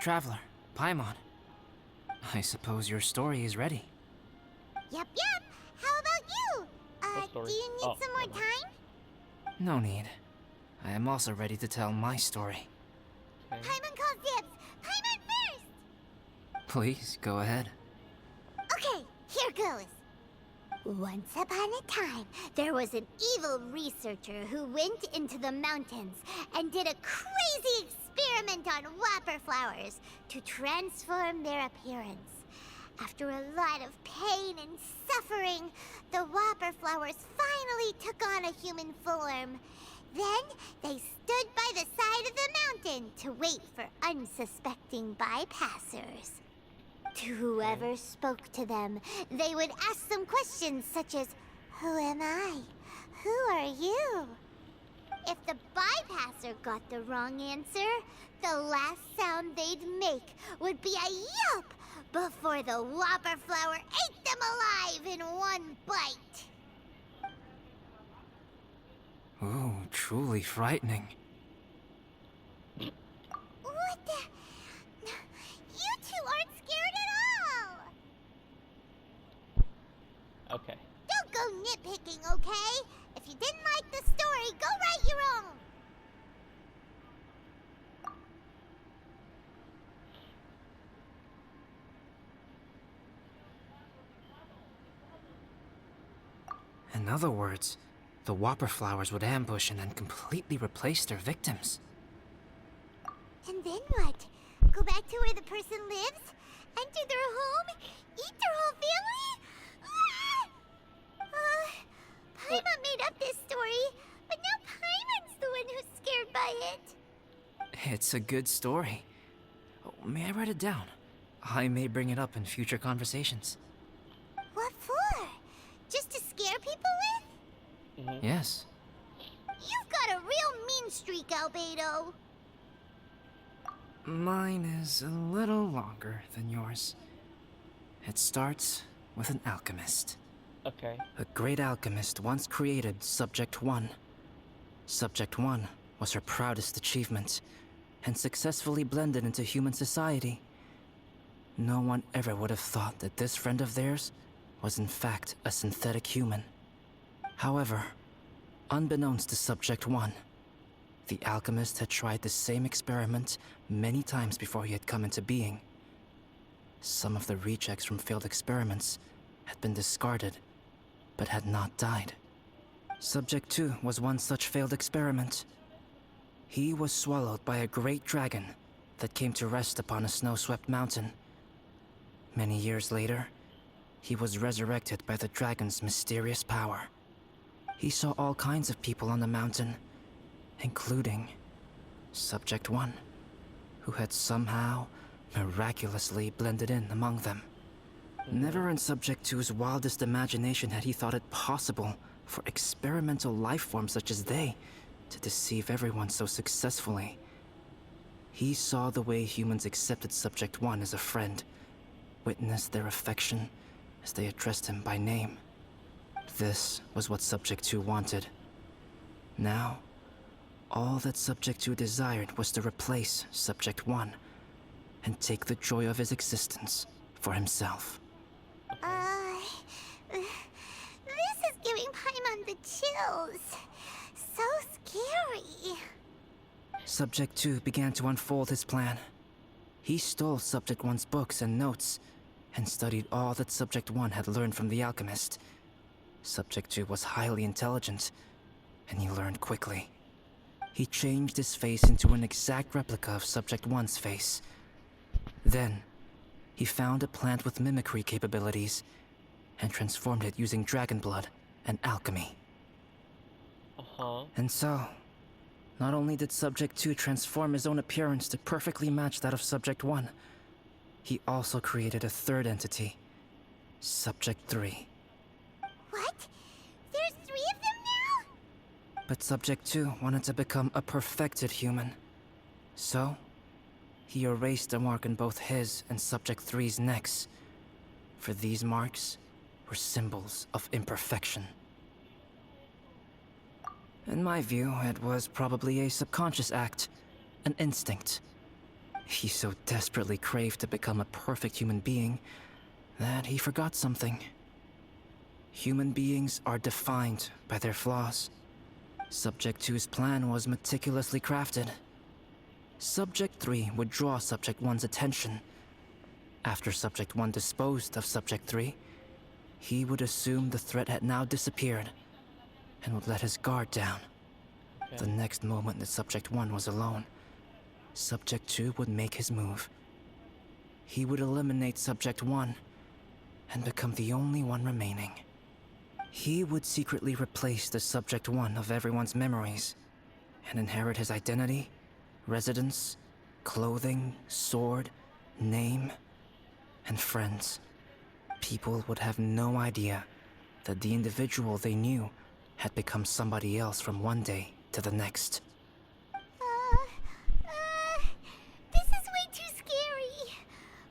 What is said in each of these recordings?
Traveler, Paimon. I suppose your story is ready. Yep. How about you? story? Do you need Oh, some more never mind. time? No need. I am also ready to tell my story. Okay. Paimon calls dibs. Paimon first! Please, go ahead. Okay, here goes. Once upon a time, there was an evil researcher who went into the mountains and did a crazy experiment on whopper flowers to transform their appearance. After a lot of pain and suffering, the whopper flowers finally took on a human form. Then they stood by the side of the mountain to wait for unsuspecting bypassers. To whoever spoke to them, they would ask some questions such as, "Who am I? Who are you?" If the bypasser got the wrong answer, the last sound they'd make would be a yelp before the whopper flower ate them alive in one bite. Ooh, truly frightening. What the? You two aren't scared at all! Okay. Don't go nitpicking, okay? If you didn't like the story, go write your own! In other words, the whopper flowers would ambush and then completely replace their victims. And then what? Go back to where the person lives? Enter their home? Eat their whole family? Paimon made up this story, but now Paimon's the one who's scared by it. It's a good story. Oh, may I write it down? I may bring it up in future conversations. What for? Just to scare people with? Yes. You've got a real mean streak, Albedo. Mine is a little longer than yours. It starts with an alchemist. Okay. A great alchemist once created Subject 1. Subject 1 was her proudest achievement, and successfully blended into human society. No one ever would have thought that this friend of theirs was in fact a synthetic human. However, unbeknownst to Subject 1, the alchemist had tried the same experiment many times before he had come into being. Some of the rejects from failed experiments had been discarded, but had not died. Subject 2 was one such failed experiment. He was swallowed by a great dragon that came to rest upon a snow-swept mountain. Many years later, he was resurrected by the dragon's mysterious power. He saw all kinds of people on the mountain, including Subject 1, who had somehow miraculously blended in among them. Never in Subject 2's wildest imagination had he thought it possible for experimental life forms such as they to deceive everyone so successfully. He saw the way humans accepted Subject 1 as a friend, witnessed their affection as they addressed him by name. This was what Subject 2 wanted. Now, all that Subject 2 desired was to replace Subject 1 and take the joy of his existence for himself. This is giving Paimon the chills. So scary. Subject 2 began to unfold his plan. He stole Subject 1's books and notes, and studied all that Subject 1 had learned from the alchemist. Subject 2 was highly intelligent, and he learned quickly. He changed his face into an exact replica of Subject 1's face. Then, he found a plant with mimicry capabilities, and transformed it using dragon blood and alchemy. And so, not only did Subject 2 transform his own appearance to perfectly match that of Subject 1, he also created a third entity, Subject 3. What? There's 3 of them now? But Subject 2 wanted to become a perfected human. So, he erased a mark on both his and Subject 3's necks. For these marks were symbols of imperfection. In my view, it was probably a subconscious act, an instinct. He so desperately craved to become a perfect human being that he forgot something. Human beings are defined by their flaws. Subject 2's plan was meticulously crafted. Subject 3 would draw Subject 1's attention. After Subject 1 disposed of Subject 3, he would assume the threat had now disappeared and would let his guard down. The next moment that Subject 1 was alone, Subject 2 would make his move. He would eliminate Subject 1 and become the only one remaining. He would secretly replace the Subject 1 of everyone's memories and inherit his identity, residence, clothing, sword, name, and friends. People would have no idea that the individual they knew had become somebody else from one day to the next. This is way too scary.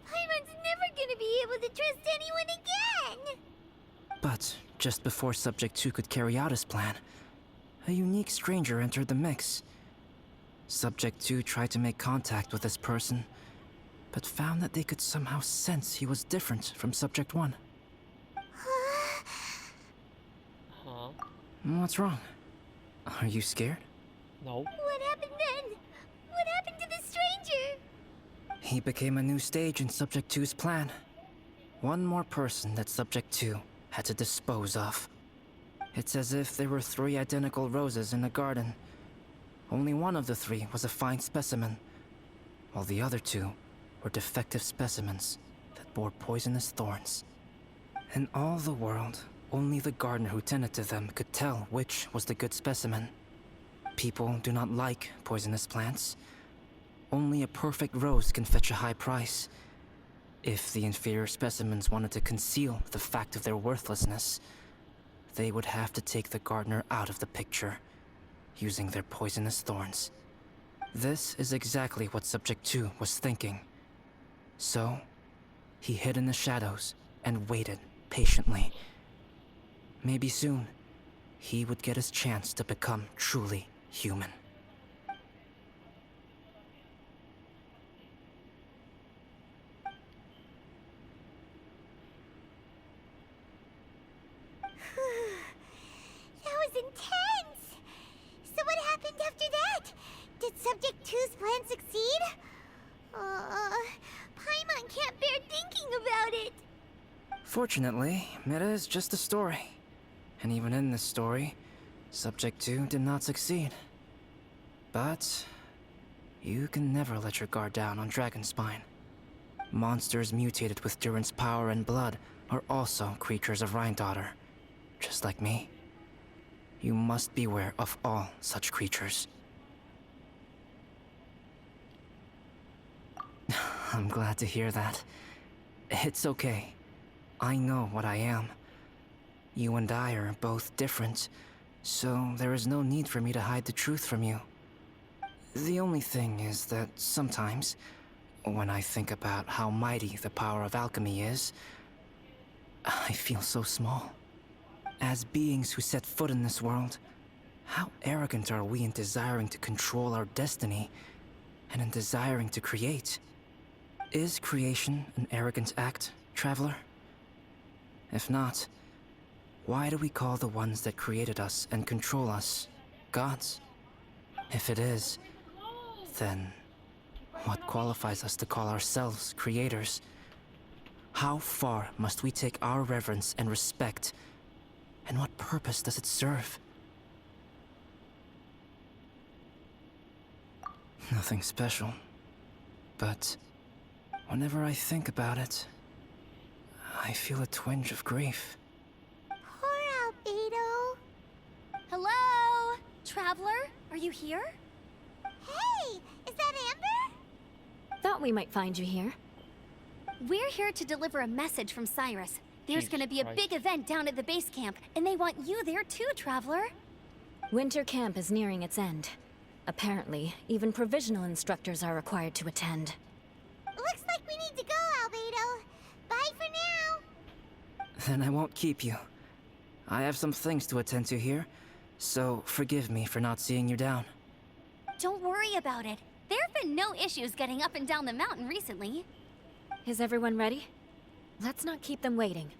Paimon's never gonna be able to trust anyone again. But just before Subject 2 could carry out his plan, a unique stranger entered the mix. Subject 2 tried to make contact with this person, but found that they could somehow sense he was different from Subject 1. Huh? What's wrong? Are you scared? No. What happened then? What happened to the stranger? He became a new stage in Subject 2's plan. One more person that Subject 2 had to dispose of. It's as if there were 3 identical roses in a garden. Only one of the 3 was a fine specimen, while the other 2 were defective specimens that bore poisonous thorns. In all the world, only the gardener who tended to them could tell which was the good specimen. People do not like poisonous plants. Only a perfect rose can fetch a high price. If the inferior specimens wanted to conceal the fact of their worthlessness, they would have to take the gardener out of the picture, using their poisonous thorns. This is exactly what Subject 2 was thinking. So, he hid in the shadows and waited patiently. Maybe soon, he would get his chance to become truly human. That was intense! So what happened after that? Did Subject 2's plan succeed? Paimon can't bear thinking about it. Fortunately, it is just a story. And even in this story, Subject 2 did not succeed. But you can never let your guard down on Dragonspine. Monsters mutated with Durin's power and blood are also creatures of Rhine-Daughter, just like me. You must beware of all such creatures. I'm glad to hear that. It's okay. I know what I am. You and I are both different, so there is no need for me to hide the truth from you. The only thing is that sometimes, when I think about how mighty the power of alchemy is, I feel so small. As beings who set foot in this world, how arrogant are we in desiring to control our destiny and in desiring to create? Is creation an arrogant act, traveler? If not, why do we call the ones that created us and control us gods? If it is, then what qualifies us to call ourselves creators? How far must we take our reverence and respect, and what purpose does it serve? Nothing special, but whenever I think about it, I feel a twinge of grief. Poor Albedo. Hello? Traveler, are you here? Hey, is that Amber? Thought we might find you here. We're here to deliver a message from Cyrus. There's Jesus gonna be a Christ. big event down at the base camp, and they want you there too, Traveler. Winter camp is nearing its end. Apparently, even provisional instructors are required to attend. Looks like we need to go, Albedo. Bye for now. Then I won't keep you. I have some things to attend to here, so forgive me for not seeing you down. Don't worry about it. There have been no issues getting up and down the mountain recently. Is everyone ready? Let's not keep them waiting.